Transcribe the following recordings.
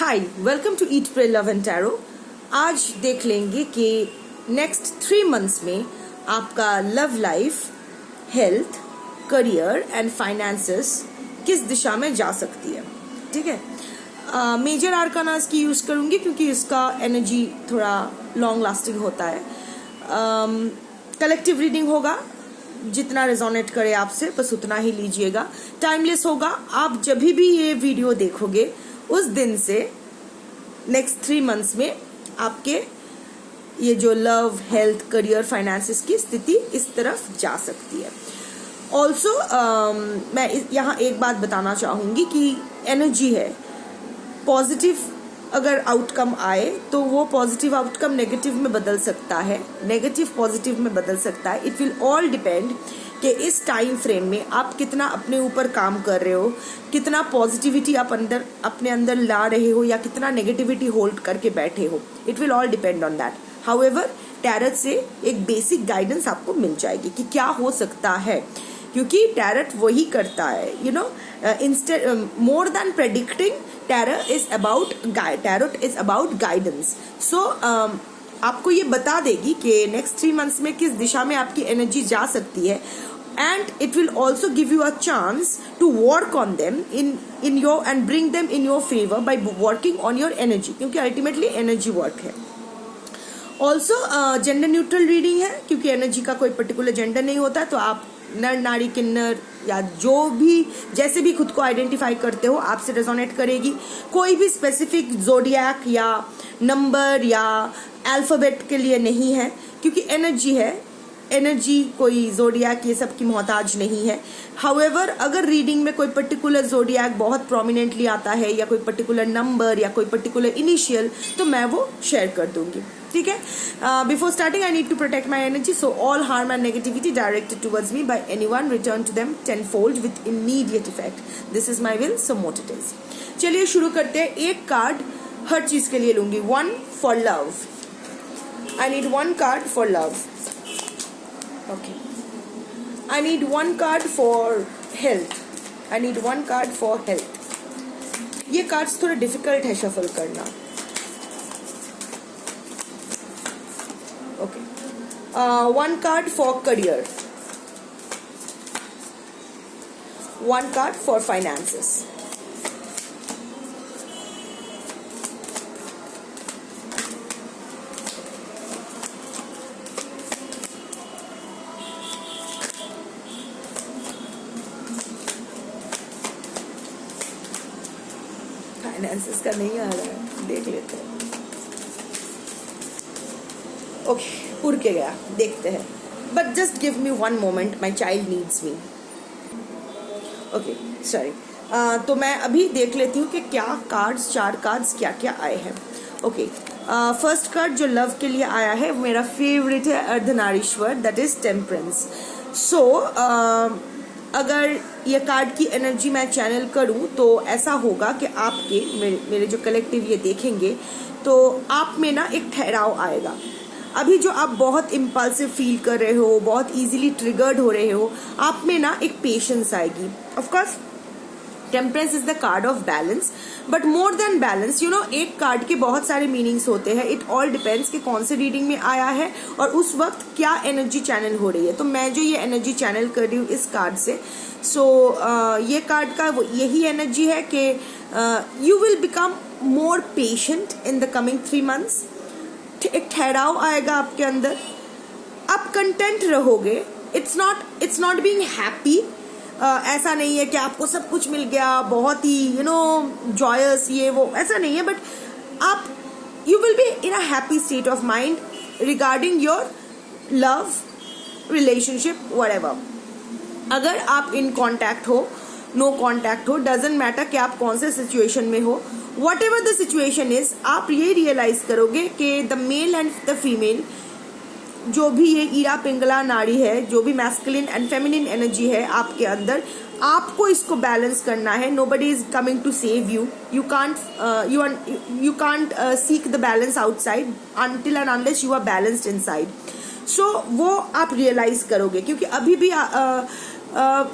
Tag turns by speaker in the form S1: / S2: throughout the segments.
S1: Hi, welcome to eat pray love and tarot. आज देख लेंगे कि नेक्स्ट 3 मंथ्स में आपका love life, health, career and finances किस दिशा में जा सकती है। ठीक है, मेजर आर्कानास की यूज करूंगी क्योंकि इसका एनर्जी थोड़ा लॉन्ग लास्टिंग होता है। कलेक्टिव रीडिंग होगा, जितना रेजोनेट करे आपसे बस उतना ही लीजिएगा। टाइमलेस होगा, आप जब भी ये वीडियो देखोगे उस दिन से नेक्स्ट 3 मंथ्स में आपके ये जो लव, हेल्थ, करियर, फाइनेंसेस की स्थिति इस तरफ जा सकती है। ऑल्सो मैं यहाँ एक बात बताना चाहूंगी कि एनर्जी है, पॉजिटिव अगर आउटकम आए तो वो पॉजिटिव आउटकम नेगेटिव में बदल सकता है, नेगेटिव पॉजिटिव में बदल सकता है। इट विल ऑल डिपेंड कि इस टाइम फ्रेम में आप कितना अपने ऊपर काम कर रहे हो, कितना पॉजिटिविटी आप अपने अंदर ला रहे हो या कितना नेगेटिविटी होल्ड करके बैठे हो। It will all depend on that. However tarot से एक बेसिक गाइडेंस आपको मिल जाएगी कि क्या हो सकता है, क्योंकि टैरट वही करता है, you know, instead more than predicting, tarot is about guidance. So आपको ये बता देगी कि नेक्स्ट 3 मंथ्स में किस दिशा में आपकी एनर्जी जा सकती है, and it will also give you a chance to work on them in your and bring them in your favour by working on your energy, क्योंकि अल्टीमेटली एनर्जी वर्क है। ऑल्सो जेंडर न्यूट्रल रीडिंग है, क्योंकि energy का कोई particular gender नहीं होता, तो आप नर, नारी, किन्नर या जो भी जैसे भी खुद को आइडेंटिफाई करते हो आपसे रेजोनेट करेगी। कोई भी स्पेसिफिक जोडियक या नंबर या अल्फाबेट के लिए नहीं है, क्योंकि एनर्जी है, एनर्जी कोई जोडियक ये सब की मोहताज नहीं है। हाउएवर अगर रीडिंग में कोई पर्टिकुलर जोडियक बहुत प्रोमिनेंटली आता है या कोई पर्टिकुलर नंबर या कोई पर्टिकुलर इनिशियल, तो मैं वो शेयर कर दूंगी। ठीक है, before starting I need to protect my energy, so all harm and negativity directed towards me by anyone return to them tenfold with immediate effect. This is my will, so mote it is. चलिए शुरू करते हैं। एक card हर चीज के लिए लूंगी। 1 for love, I need 1 card for love. Okay. I need 1 card for health. I need 1 card for health. ये कार्ड्स थोड़े डिफिकल्ट है शफल करना। Okay. 1 card for career. 1 card for finances. Finances का नहीं आ रहा है, देख लेते हैं। ओके, उड़ के गया, देखते हैं। But just give me 1 moment, my child needs me. Okay, sorry. तो मैं अभी देख लेती हूँ कि क्या कार्ड्स, 4 कार्ड्स क्या क्या आए हैं। ओके, फर्स्ट कार्ड जो लव के लिए आया है मेरा फेवरेट है, अर्धनारीश्वर, दैट इज टेम्परेंस। सो अगर ये कार्ड की एनर्जी मैं चैनल करूं तो ऐसा होगा कि आपके मेरे जो कलेक्टिव ये देखेंगे तो आप में ना एक ठहराव आएगा। अभी जो आप बहुत इम्पल्सिव फील कर रहे हो, बहुत इजीली ट्रिगर्ड हो रहे हो, आप में ना एक पेशेंस आएगी। Of course temperance is the card of balance, but more than balance, you know, एक कार्ड के बहुत सारे मीनिंग्स होते हैं। इट ऑल डिपेंड्स कि कौन से रीडिंग में आया है और उस वक्त क्या एनर्जी चैनल हो रही है। तो मैं जो ये एनर्जी चैनल कर रही हूँ इस कार्ड से, ये कार्ड का यही एनर्जी है कि you will become more patient in the coming 3 months. एक ठहराव आएगा आपके अंदर, आप कंटेंट रहोगे। It's not being happy. ऐसा नहीं है कि आपको सब कुछ मिल गया, बहुत ही यू नो जॉयस, ये वो, ऐसा नहीं है। बट आप you will be in a happy state of mind regarding your love relationship, whatever. अगर आप इन कांटेक्ट हो, नो कांटेक्ट हो, डजंट मैटर कि आप कौन से सिचुएशन में हो, what ever the situation is, आप ये रियलाइज करोगे कि the male and the female, जो भी ये ईरा पिंगला नाड़ी है, जो भी मैस्कुलिन एंड फेमिनिन एनर्जी है आपके अंदर, आपको इसको बैलेंस करना है। Nobody is coming to save you. You can't seek the balance outside until and unless you are balanced inside. So वो आप रियलाइज करोगे, क्योंकि अभी भी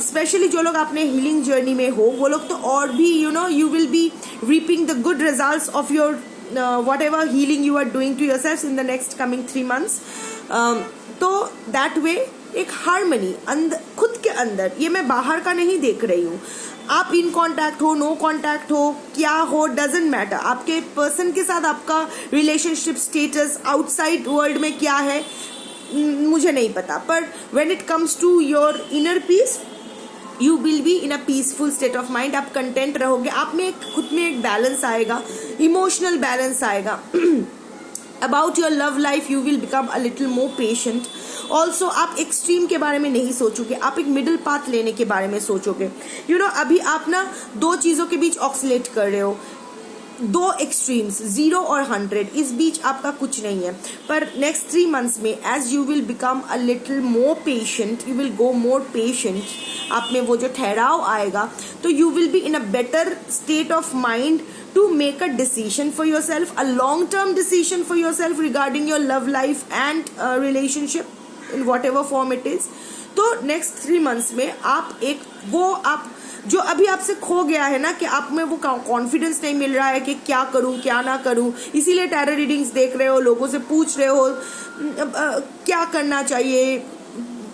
S1: स्पेशली जो लोग अपने हीलिंग जर्नी में हो वो लोग तो और भी you will B reaping the good results of your whatever healing you are doing to yourselves in the next coming 3 months. तो that way एक हार्मनी खुद के अंदर, ये मैं बाहर का नहीं देख रही हूँ, आप इन कांटेक्ट हो, नो कांटेक्ट हो, क्या हो, डजेंट मैटर, आपके पर्सन के साथ आपका रिलेशनशिप स्टेटस आउटसाइड वर्ल्ड में क्या है मुझे नहीं पता, पर when it comes to your inner peace you will be in a peaceful state of mind. आप कंटेंट रहोगे, आप में खुद में एक बैलेंस आएगा, इमोशनल बैलेंस आएगा. About your love life you will become a little more patient. Also आप एक्सट्रीम के बारे में नहीं सोचोगे, आप एक मिडिल पाथ लेने के बारे में सोचोगे. अभी आप ना दो चीज़ों के बीच ऑक्सीलेट कर रहे हो, दो एक्सट्रीम्स 0 और 100, इस बीच आपका कुछ नहीं है. पर नेक्स्ट 3 months में as you will become a little more patient, you will go more patient, आप में वो जो ठहराव आएगा, तो you will be in a better state of mind to make a decision for yourself, a long term decision for yourself regarding your love life and relationship in whatever form it is. तो next 3 months में आप आप जो अभी आपसे खो गया है ना, कि आप में वो कॉन्फिडेंस नहीं मिल रहा है कि क्या करूं क्या ना करूं, इसीलिए टैरो रीडिंग्स देख रहे हो, लोगों से पूछ रहे हो क्या करना चाहिए,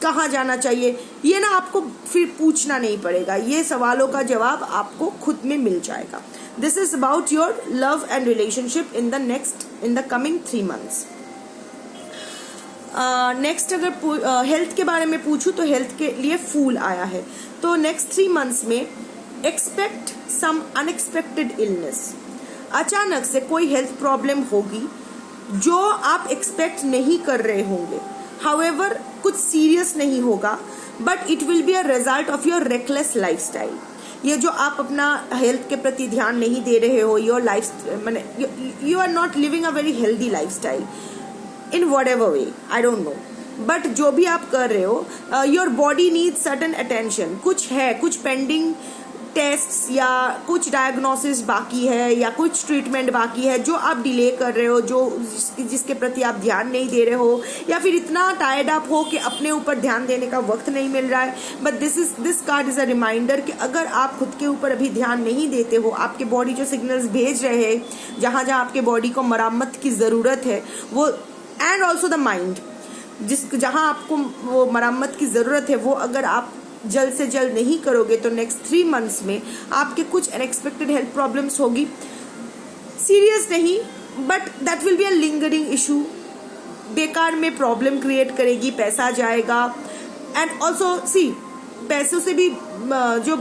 S1: कहाँ जाना चाहिए, ये ना आपको फिर पूछना नहीं पड़ेगा, ये सवालों का जवाब आपको खुद में मिल जाएगा. This is about your love and relationship in the coming 3 months. Next अगर हेल्थ के बारे में पूछूं तो हेल्थ के लिए फूल आया है. तो नेक्स्ट 3 months में एक्सपेक्ट सम अनएक्सपेक्टेड इलनेस. अचानक से कोई हेल्थ प्रॉब्लम होगी जो आप एक्सपेक्ट नहीं कर रहे होंगे. हाउएवर कुछ सीरियस नहीं होगा, but it will be a result of your reckless lifestyle. ये जो आप अपना हेल्थ के प्रति ध्यान नहीं दे रहे हो, योर लाइफ माने you are not living a very healthy lifestyle in whatever way, I don't know, but जो भी आप कर रहे हो, your body needs certain attention. कुछ पेंडिंग टेस्ट्स या कुछ डायग्नोसिस बाकी है या कुछ ट्रीटमेंट बाकी है जो आप डिले कर रहे हो, जिसके प्रति आप ध्यान नहीं दे रहे हो, या फिर इतना टायर्ड अप हो कि अपने ऊपर ध्यान देने का वक्त नहीं मिल रहा है. But this card is a reminder कि अगर आप खुद के ऊपर अभी ध्यान नहीं देते हो, आपके बॉडी जो सिग्नल्स भेज रहे हैं, जहाँ आपके बॉडी को मरम्मत की ज़रूरत है वो, एंड ऑल्सो द माइंड, जहाँ आपको वो मरम्मत की ज़रूरत है, वो अगर आप जल्द से जल्द नहीं करोगे तो नेक्स्ट 3 months में आपके कुछ अनएक्सपेक्टेड हेल्थ प्रॉब्लम्स होगी. सीरियस नहीं, but that will be a lingering issue, बेकार में प्रॉब्लम क्रिएट करेगी, पैसा जाएगा. एंड ऑल्सो सी, पैसों से भी जो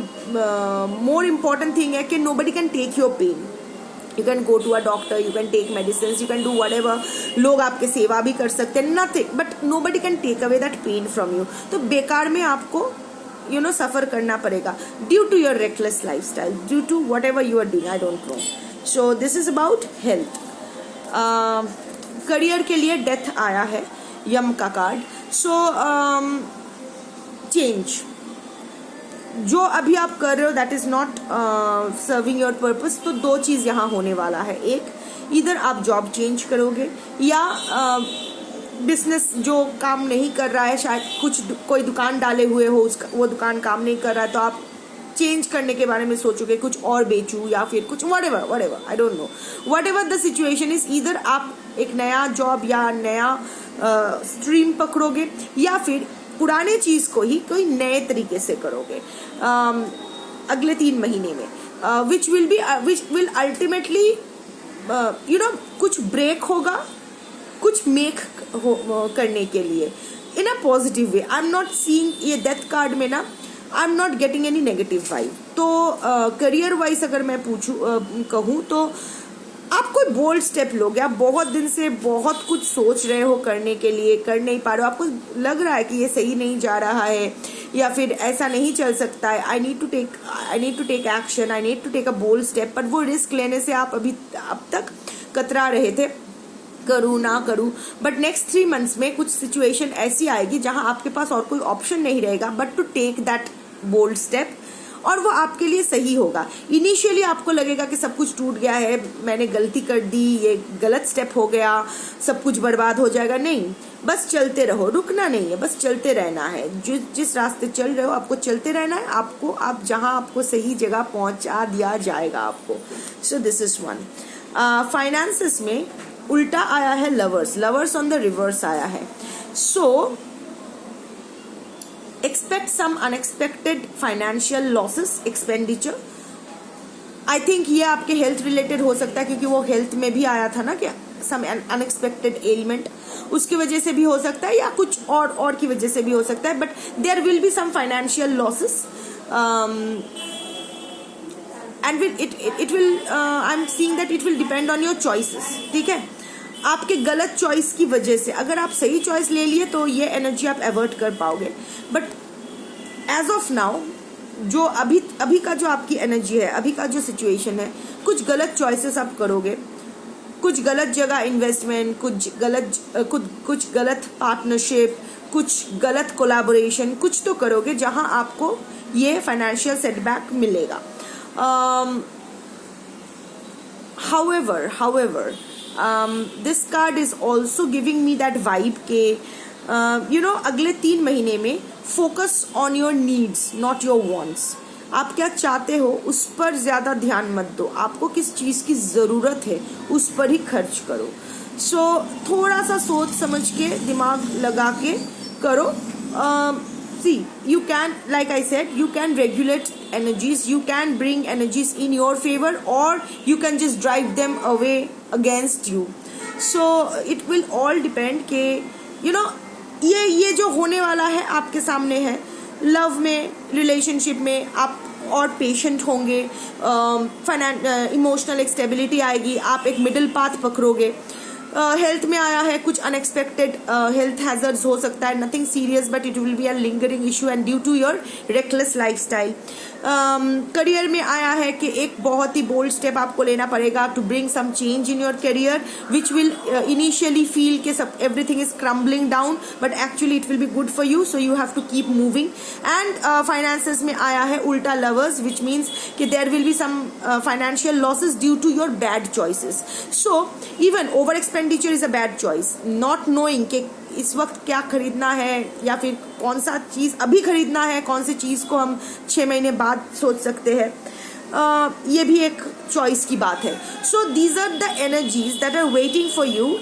S1: मोर इम्पॉर्टेंट थिंग है कि nobody can take your pain. You can go to a doctor, you can take medicine, you can do whatever, लोग आपके सेवा भी कर सकते हैं, nothing, but nobody can take away that pain from you. तो बेकार में आपको सफर करना पड़ेगा due to your reckless lifestyle, due to whatever you are doing, I don't know. So this is about health. Career के लिए death आया है, यम का कार्ड. सो चेंज जो अभी आप कर रहे हो that is not serving your purpose. तो 2 चीज यहाँ होने वाला है. एक, इधर आप जॉब चेंज करोगे, या बिजनेस जो काम नहीं कर रहा है, शायद कोई दुकान डाले हुए हो, वो दुकान काम नहीं कर रहा है, तो आप चेंज करने के बारे में सोचोगे, कुछ और बेचूं या फिर कुछ whatever, I don't no, whatever the situation is. इधर आप एक नया जॉब या नया स्ट्रीम पकड़ोगे, या फिर पुराने चीज को ही कोई नए तरीके से करोगे अगले 3 महीने में, विच विल अल्टीमेटली कुछ ब्रेक होगा, कुछ मेक करने के लिए in a positive way. I am not seeing, ये डेथ कार्ड में ना I am not getting any negative vibe. तो करियर वाइज अगर मैं कहूँ तो आप कोई बोल्ड स्टेप लोगे. आप बहुत दिन से बहुत कुछ सोच रहे हो करने के लिए, कर नहीं पा रहे हो, आपको लग रहा है कि ये सही नहीं जा रहा है या फिर ऐसा नहीं चल सकता है, I need to take action, I need to take a bold step. पर वो रिस्क लेने से आप अब तक कतरा रहे थे, करूँ ना करूँ. बट नेक्स्ट 3 months में कुछ सिचुएशन ऐसी आएगी जहां आपके पास और कोई ऑप्शन नहीं रहेगा but to take that bold step और वो आपके लिए सही होगा। इनिशियली आपको लगेगा कि सब कुछ टूट गया है, मैंने गलती कर दी, ये गलत स्टेप हो गया, सब कुछ बर्बाद हो जाएगा। नहीं, बस चलते रहो, रुकना नहीं है, बस चलते रहना है। जिस रास्ते चल रहे हो आपको चलते रहना है, आपको आप जहां आपको सही जगह पहुंचा दिया जाएगा आपको। सो दिस इज वन। फाइनेंसेस में उल्टा आया है लवर्स ऑन द रिवर्स आया है। सो expect some unexpected financial losses, expenditure. I think ये आपके हेल्थ रिलेटेड हो सकता है, क्योंकि वो हेल्थ में भी आया था ना कि सम अनएक्सपेक्टेड एलिमेंट, उसकी वजह से भी हो सकता है या कुछ और की वजह से भी हो सकता है, but there will be some financial losses and it will I am seeing that it will depend on your choices. ठीक है, आपके गलत चॉइस की वजह से, अगर आप सही चॉइस ले लिए तो ये एनर्जी आप अवॉइड कर पाओगे, बट एज ऑफ नाउ जो अभी का जो आपकी एनर्जी है, अभी का जो सिचुएशन है, कुछ गलत चॉइसेस आप करोगे, कुछ गलत जगह इन्वेस्टमेंट, कुछ गलत पार्टनरशिप, कुछ गलत कोलैबोरेशन, कुछ तो करोगे जहां आपको ये फाइनेंशियल सेटबैक मिलेगा। however this card is also giving me that vibe के अगले 3 महीने में focus on your needs not your wants. आप क्या चाहते हो उस पर ज्यादा ध्यान मत दो, आपको किस चीज की जरूरत है उस पर ही खर्च करो। सो थोड़ा सा सोच समझ के दिमाग लगा के करो। See, you can, like I said, you can regulate energies, you can bring energies in your favor, or you can just drive them away against you. So it will all depend कि ये जो होने वाला है आपके सामने है। Love में, रिलेशनशिप में आप और पेशेंट होंगे, इमोशनल एक स्टेबिलिटी आएगी, आप एक मिडिल पाथ पकड़ोगे। हेल्थ में आया है कुछ अनएक्सपेक्टेड हेल्थ हैजर्ड्स हो सकता है, nothing serious but it will be a lingering issue and due to your reckless lifestyle. Career में आया है कि एक बहुत ही बोल्ड स्टेप आपको लेना पड़ेगा to bring some change in your career which will initially feel कि सब everything is crumbling down, but actually it will be good for you, so you have to keep moving. And finances में आया है उल्टा lovers, which means कि there will be some financial losses due to your bad choices. So even over expenditure is a bad choice, not knowing कि इस वक्त क्या खरीदना है या फिर कौन सा चीज अभी खरीदना है, कौन सी चीज को हम 6 महीने बाद सोच सकते हैं, ये भी एक चॉइस की बात है। So these are the energies that are waiting for you.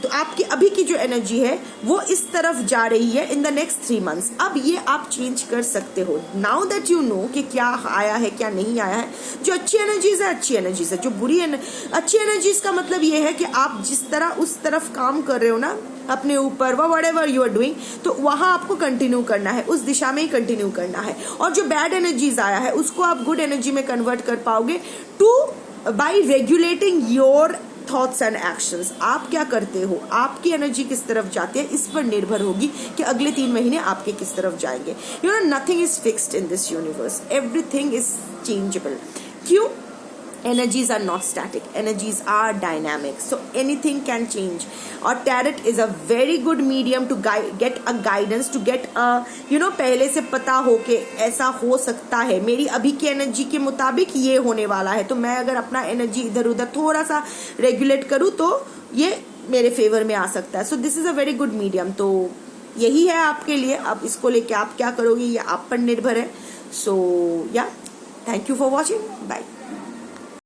S1: तो आपकी अभी की जो एनर्जी है वो इस तरफ जा रही है इन द नेक्स्ट 3 मंथ्स। अब ये आप चेंज कर सकते हो नाउ दैट यू नो कि क्या आया है क्या नहीं आया है। जो अच्छी एनर्जीज है अच्छी एनर्जीज है, जो बुरी अच्छी एनर्जीज का मतलब ये है कि आप जिस तरह उस तरफ काम कर रहे हो ना अपने ऊपर, whatever you are doing, तो वहां आपको कंटिन्यू करना है, उस दिशा में ही कंटिन्यू करना है। और जो बैड एनर्जीज आया है उसको आप गुड एनर्जी में कन्वर्ट कर पाओगे bye regulating your thoughts and actions. आप क्या करते हो, आपकी एनर्जी किस तरफ जाती है, इस पर निर्भर होगी कि अगले 3 महीने आपके किस तरफ जाएंगे। Nothing is fixed in this universe, everything is changeable. क्यों? Energies are not static, energies are dynamic, so anything can change. और tarot is a very good medium to get a guidance, to get a पहले से पता हो कि ऐसा हो सकता है, मेरी अभी की एनर्जी के मुताबिक ये होने वाला है, तो मैं अगर अपना एनर्जी इधर उधर थोड़ा सा रेगुलेट करूँ तो ये मेरे फेवर में आ सकता है। सो this is a very good medium. तो यही है आपके लिए, अब इसको लेके आप क्या करोगे ये आप पर निर्भर है। So yeah thank you for watching, bye.